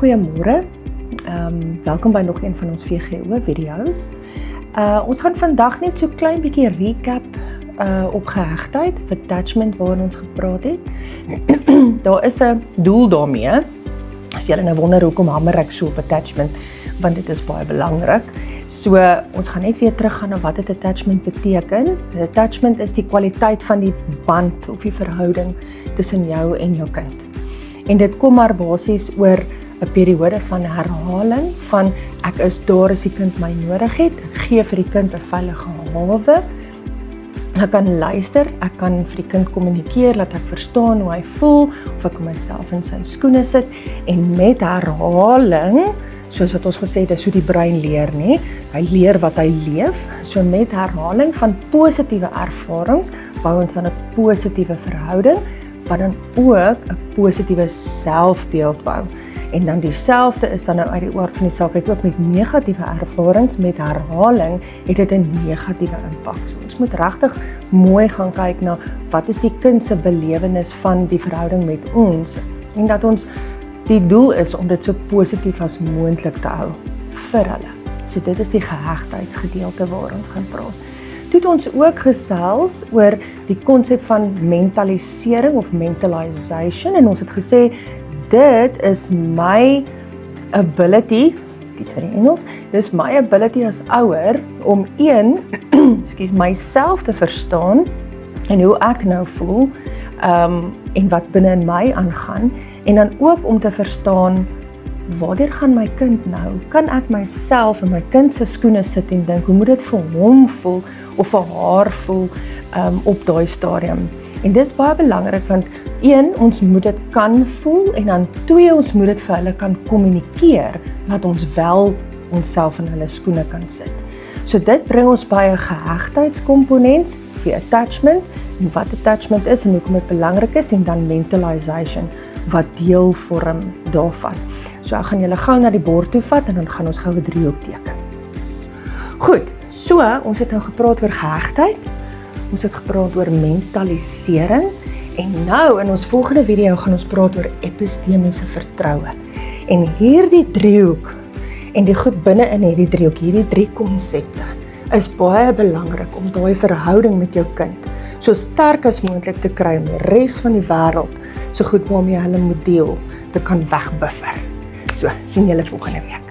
Goeiemôre, welkom by nog een van ons VGO video's. Ons gaan vandag net so klein bietjie recap op gehegtheid, of attachment waarin ons gepraat het. Daar is 'n doel daarmee. As julle nou wonder hoekom hamer ek so op attachment, want dit is baie belangrik. So, ons gaan net weer teruggaan na wat dit attachment beteken. Attachment is die kwaliteit van die band of die verhouding tussen jou en jou kind. En dit kom maar basies oor 'n periode van herhaling, van ek is daar as die kind my nodig het, ek gee vir die kind 'n veilige hawe, ek kan luister, ek kan vir die kind kommunikeer, laat ek verstaan hoe hy voel, of ek myself in sy skoene sit, en met herhaling, soos wat ons gesê het, is hoe die brein leer, nie? Hy leer wat hy leef, so met herhaling van positiewe ervarings, bou ons dan 'n positiewe verhouding, wat dan ook 'n positiewe selfbeeld bou. En dan dieselfde is dan nou uit die aard van die saak, ook met negatiewe ervarings, met herhaling, het dit 'n negatiewe impak. So, ons moet regtig mooi gaan kyk na, wat is die kind se belewenis van die verhouding met ons, en dat ons, die doel is om dit so positief as moontlik te hou, vir hulle. So dit is die gehegtheidsgedeelte waar ons gaan praat. Toe het ons ook gesels oor die konsep van mentalisering of mentalization, en ons het gesê, dit is my ability, ekskuus vir die Engels, dis my ability as ouer, om myself te verstaan, en hoe ek nou voel, en wat binne in my aangaan, en dan ook om te verstaan, waardeur gaan my kind nou? Kan ek myself in my kind se skoene sit en dink, hoe moet dit vir hom voel, of vir haar voel, op daai stadium? En dis baie belangrik, want 1, ons moet dit kan voel, en dan 2, ons moet dit vir hulle kan kommunikeer, laat ons wel onsself in hulle skoene kan sit. So dit bring ons by 'n gehegtheidskomponent, vir attachment, en wat attachment is, en hoekom dit belangrik is, en dan mentalization, wat deel vorm daarvan. So ek gaan julle gou na die bord toe vat, en dan gaan ons gou 'n driehoek teken. Goed, so, ons het nou gepraat oor gehegtheid, ons het gepraat oor mentalisering, en nou in ons volgende video gaan ons praat oor epistemiese vertroue. En hierdie driehoek, en die goed binne in hierdie driehoek, hierdie 3 konsepte, is baie belangrik om daai verhouding met jou kind so sterk as moontlik te kry om die res van die wêreld, so goed waarmee hulle moet deel, te kan wegbuffer. So, sien julle volgende week.